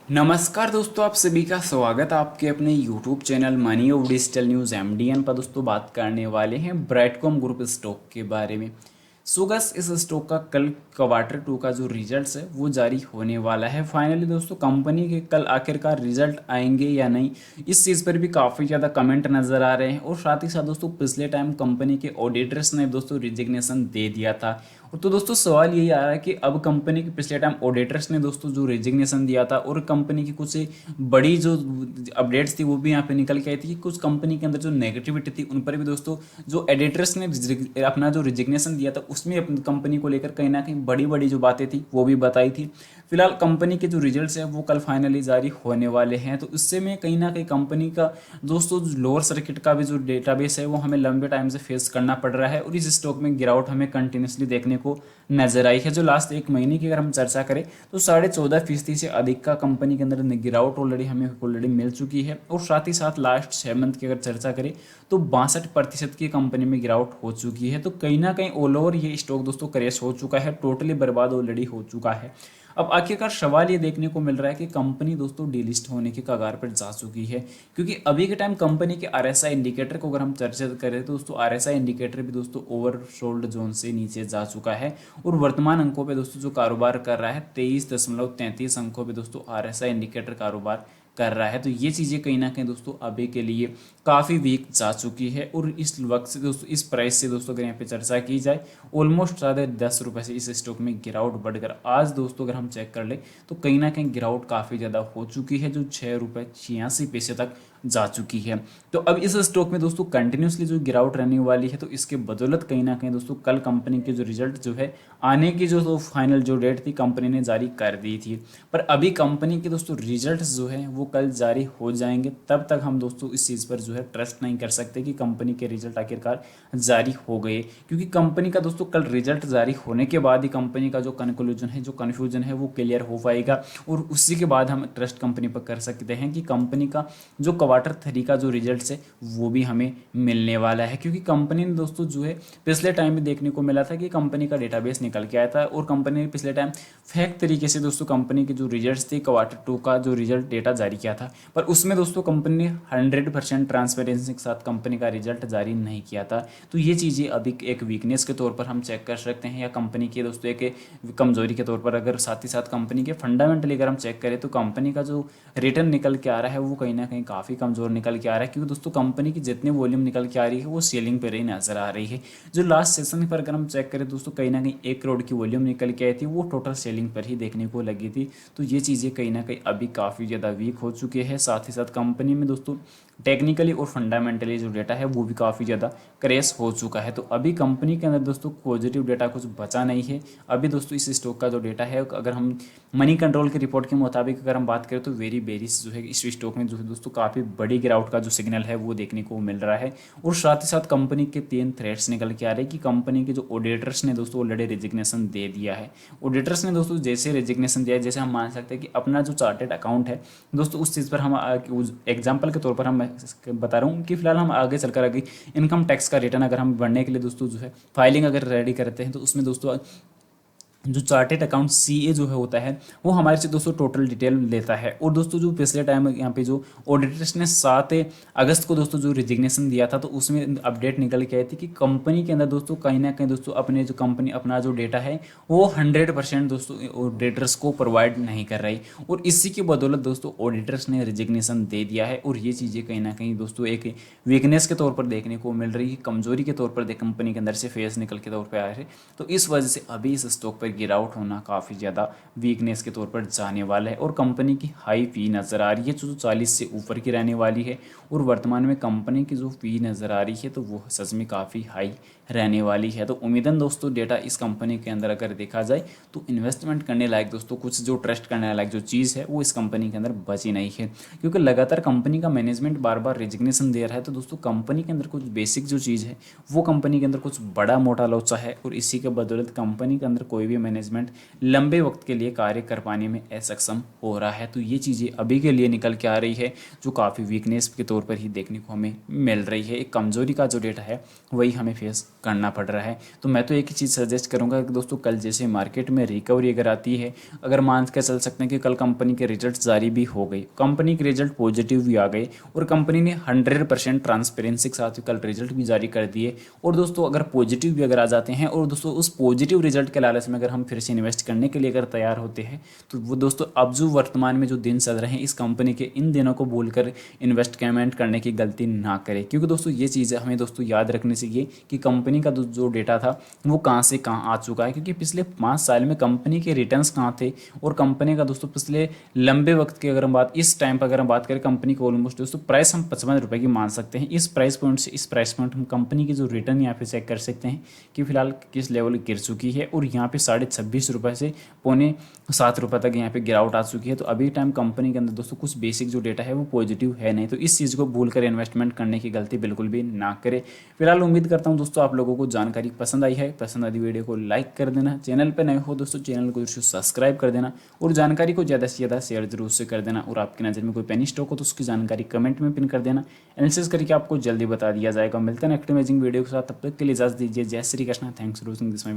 नमस्कार दोस्तों, आप सभी का स्वागत है आपके अपने YouTube channel money of digital news MDN पर। दोस्तों बात करने वाले हैं ब्राइटकॉम ग्रुप स्टॉक के बारे में। सो गस इस स्टॉक का कल क्वार्टर टू का जो रिजल्ट्स है वो जारी होने वाला है। फाइनली दोस्तों कंपनी के कल आखिरकार रिजल्ट आएंगे या नहीं, इस चीज़ पर भी काफ़ी ज़्यादा कमेंट नज़र आ रहे हैं। और साथ ही साथ दोस्तों पिछले टाइम कंपनी के ऑडिटर्स ने दोस्तों रिजिग्नेशन दे दिया था। और तो दोस्तों सवाल यही आ रहा है कि अब कंपनी के पिछले टाइम ऑडिटर्स ने दोस्तों जो रेजिग्नेशन दिया था और कंपनी की कुछ बड़ी जो अपडेट्स थी वो भी यहाँ पे निकल के आई थी कि कुछ कंपनी के अंदर जो नेगेटिविटी थी उन पर भी दोस्तों जो एडिटर्स ने अपना जो रिजिग्नेशन दिया था उसमें अपनी कंपनी को लेकर कहीं ना कहीं बड़ी बड़ी जो बातें थी वो भी बताई थी। फिलहाल कंपनी के जो रिजल्ट्स हैं वो कल फाइनली जारी होने वाले हैं, तो इससे में कहीं ना कहीं कंपनी का दोस्तों लोअर सर्किट का भी जो डेटाबेस है वो हमें लंबे टाइम से फेस करना पड़ रहा है और इस स्टॉक में गिरावट हमें कंटिन्यूसली देखने को नजर आई है। जो लास्ट एक महीने की अगर हम चर्चा करें तो 14.5% से अधिक का कंपनी के अंदर गिरावट ऑलरेडी मिल चुकी है। और साथ ही साथ लास्ट 6 मंथ की अगर चर्चा करें तो 62% की कंपनी में गिरावट हो चुकी है। तो कहीं ना कहीं ऑल ओवर ये स्टॉक दोस्तों क्रैश हो चुका है, टोटली बर्बाद ऑलरेडी हो चुका है। अब आखिरकार सवाल ये देखने को मिल रहा है कि कंपनी दोस्तों डीलिस्ट होने के कगार पर जा चुकी है, क्योंकि अभी के टाइम कंपनी के RSI इंडिकेटर को अगर हम चर्चा करें तो दोस्तों RSI इंडिकेटर भी दोस्तों ओवरसोल्ड जोन से नीचे जा चुका है और वर्तमान अंकों पे दोस्तों जो कारोबार कर रहा है 23.33 अंकों पे दोस्तों RSI इंडिकेटर कारोबार कर रहा है। तो ये चीज़ें कहीं ना कहीं दोस्तों अभी के लिए काफ़ी वीक जा चुकी है और इस वक्त से दोस्तों इस प्राइस से दोस्तों अगर यहाँ पे चर्चा की जाए ऑलमोस्ट ₹10 से इस स्टॉक में गिरावट बढ़कर आज दोस्तों अगर हम चेक कर ले तो कहीं ना कहीं गिरावट काफ़ी ज़्यादा हो चुकी है, जो ₹6.86 तक जा चुकी है। तो अब इस स्टॉक में दोस्तों कंटिन्यूसली जो गिरावट रहने वाली है, तो इसके बदौलत कहीं ना कहीं दोस्तों कल कंपनी के जो रिजल्ट जो है आने की जो फाइनल जो डेट थी कंपनी ने जारी कर दी थी। पर अभी कंपनी के दोस्तों रिजल्ट जो है वो कल जारी हो जाएंगे, तब तक हम दोस्तों इस चीज़ पर जो है ट्रस्ट नहीं कर सकते कि कंपनी के रिजल्ट आखिरकार जारी हो गए, क्योंकि कंपनी का दोस्तों कल रिजल्ट जारी होने के बाद ही कंपनी का जो कंक्लूजन है, जो कन्फ्यूजन है वो क्लियर हो पाएगा और उसी के बाद हम ट्रस्ट कंपनी पर कर सकते हैं कि कंपनी का जो क्वार्टर 3 का जो रिजल्ट है वो भी हमें मिलने वाला है। क्योंकि कंपनी ने दोस्तों जो है पिछले टाइम में देखने को मिला था कि कंपनी का डेटाबेस निकल के आया था और कंपनी ने पिछले टाइम फेक तरीके से दोस्तों कंपनी के जो रिजल्ट्स थे क्वार्टर 2 का जो रिजल्ट डेटा जारी किया था, पर उसमें दोस्तों कंपनी ने 100% ट्रांसपेरेंसी के साथ कंपनी का रिजल्ट जारी नहीं किया था। तो ये चीज़ें अभी एक वीकनेस के तौर पर हम चेक कर सकते हैं या कंपनी के दोस्तों एक कमजोरी के तौर पर। अगर साथ ही साथ कंपनी के फंडामेंटली अगर हम चेक करें तो कंपनी का जो रिटर्न निकल के आ रहा है वो कहीं ना कहीं काफ़ी कमज़ोर निकल के आ रहा है, क्योंकि दोस्तों कंपनी की जितनी वॉल्यूम निकल के आ रही है वो सेलिंग पर ही नजर आ रही है। जो लास्ट सेशन पर अगर हम चेक करें दोस्तों कहीं ना कहीं 1 करोड़ की वॉल्यूम निकल के आई थी, वो टोटल सेलिंग पर ही देखने को लगी थी। तो ये चीज़ें कहीं ना कहीं अभी काफ़ी ज़्यादा वीक हो चुके हैं। साथ ही साथ कंपनी में दोस्तों टेक्निकली और फंडामेंटली जो डेटा है वो भी काफ़ी ज़्यादा क्रैश हो चुका है। तो अभी कंपनी के अंदर दोस्तों पॉजिटिव डेटा कुछ बचा नहीं है। अभी दोस्तों इस स्टॉक का जो डेटा है अगर हम मनी कंट्रोल की रिपोर्ट के मुताबिक अगर हम बात करें तो वेरी बेरिस जो है इस स्टॉक में जो है दोस्तों काफ़ी बड़ी गिरावट का जो सिग्नल है वो देखने को मिल रहा है। और साथ ही साथ कंपनी के 3 थ्रेट्स निकल के आ रहे हैं कि कंपनी के जो ऑडिटर्स ने दोस्तों ऑलरेडी रिजिग्नेशन दे दिया है। ऑडिटर्स ने दोस्तों जैसे रिजिग्नेशन दिया है, जैसे हम मान सकते हैं कि अपना जो चार्टेड अकाउंट है दोस्तों उस चीज़ पर हम एग्जाम्पल के तौर पर हम बता रहा हूँ कि फिलहाल हम आगे चलकर आगे इनकम टैक्स का रिटर्न अगर हम भरने के लिए दोस्तों जो है फाइलिंग अगर रेडी करते हैं तो उसमें दोस्तों जो चार्टेड अकाउंट CA जो है होता है वो हमारे से दोस्तों टोटल डिटेल लेता है। और दोस्तों जो पिछले टाइम यहाँ पे जो ऑडिटर्स ने 7 अगस्त को दोस्तों जो रिजिग्नेशन दिया था तो उसमें अपडेट निकल के आई थी कि कंपनी के अंदर दोस्तों कहीं ना कहीं दोस्तों अपने जो कंपनी अपना जो डेटा है वो 100% दोस्तों ऑडिटर्स को प्रोवाइड नहीं कर रही और इसी की बदौलत दोस्तों ऑडिटर्स ने रिजिग्नेशन दे दिया है। और ये चीज़ें कहीं ना कहीं दोस्तों एक वीकनेस के तौर पर देखने को मिल रही है, कमजोरी के तौर पर कंपनी के अंदर से फेस निकल के तौर पर आ रहे। तो इस वजह से अभी इस स्टॉक पर गिरावट होना काफ़ी ज़्यादा वीकनेस के तौर पर जाने वाला है और कंपनी की हाई फी नज़र आ रही है जो 40 से ऊपर की रहने वाली है। और वर्तमान में कंपनी की जो फी नज़र आ रही है तो वो सच में काफ़ी हाई रहने वाली है। तो उम्मीदन दोस्तों डेटा इस कंपनी के अंदर अगर देखा जाए तो इन्वेस्टमेंट करने लायक दोस्तों कुछ जो ट्रस्ट करने लायक जो चीज़ है वो इस कंपनी के अंदर बची नहीं है, क्योंकि लगातार कंपनी का मैनेजमेंट बार बार रिजिग्नेशन दे रहा है। तो दोस्तों कंपनी के अंदर कुछ बेसिक जो चीज़ है वो कंपनी के अंदर कुछ बड़ा मोटा लोचा है और इसी के बदौलत कंपनी के अंदर कोई भी मैनेजमेंट लंबे वक्त के लिए कार्य कर पाने में असक्षम हो रहा है। तो ये चीज़ें अभी के लिए निकल के आ रही है, जो काफ़ी वीकनेस के तौर पर ही देखने को हमें मिल रही है। एक कमजोरी का जो डेटा है वही हमें फेस करना पड़ रहा है। तो मैं तो एक ही चीज़ सजेस्ट करूँगा कि दोस्तों कल जैसे मार्केट में रिकवरी अगर आती है, अगर मान के चल सकते हैं कि कल कंपनी के रिजल्ट जारी भी हो गई, कंपनी के रिजल्ट पॉजिटिव भी आ गए और कंपनी ने 100% ट्रांसपेरेंसी के साथ कल रिजल्ट भी जारी कर दिए, और दोस्तों अगर पॉजिटिव भी अगर आ जाते हैं और दोस्तों उस पॉजिटिव रिजल्ट के लालच में अगर हम फिर से इन्वेस्ट करने के लिए अगर तैयार होते हैं, तो वो दोस्तों अब जो वर्तमान में जो दिन चल रहे हैं इस कंपनी के, इन दिनों को भूलकर इन्वेस्टमेंट करने की गलती ना करें। क्योंकि दोस्तों ये चीज़ हमें दोस्तों याद रखनी चाहिए कि कंपनी का जो डेटा था वो कहाँ से कहाँ आ चुका है, क्योंकि पिछले 5 साल में कंपनी के रिटर्न्स कहाँ थे और कंपनी का दोस्तों पिछले लंबे वक्त की अगर हम बात इस टाइम पर अगर हम बात करें कंपनी को, ऑलमोस्ट दोस्तों प्राइस हम 55 रुपये की मान सकते हैं। इस प्राइस पॉइंट से इस प्राइस पॉइंट हम कंपनी की जो रिटर्न यहाँ पे चेक कर सकते हैं कि फिलहाल किस लेवल गिर चुकी है, और यहाँ पे 26.5 रुपये से पौने 7 रुपये तक यहाँ पे गिरावट आ चुकी है। तो अभी टाइम कंपनी के अंदर दोस्तों कुछ बेसिक जो डेटा है वो पॉजिटिव है नहीं, तो इस चीज़ को भूल कर इन्वेस्टमेंट करने की गलती बिल्कुल भी ना करें। फिलहाल उम्मीद करता हूँ दोस्तों आप लोगों को जानकारी पसंद आई है। पसंद आई वीडियो को लाइक कर देना, चैनल पर नए हो दोस्तों चैनल को सब्सक्राइब कर देना, और जानकारी को ज़्यादा से ज़्यादा शेयर जरूर से कर देना। और आपकी नज़र में कोई पेनी स्टॉक हो तो उसकी जानकारी कमेंट में पिन कर देना, एनालिसिस करके आपको जल्दी बता दिया जाएगा। मिलते हैं नेक्स्ट अमेजिंग वीडियो के साथ, तब तक के लिए इजाजत दीजिए। जय Shri Krishna. Thanks for watching this my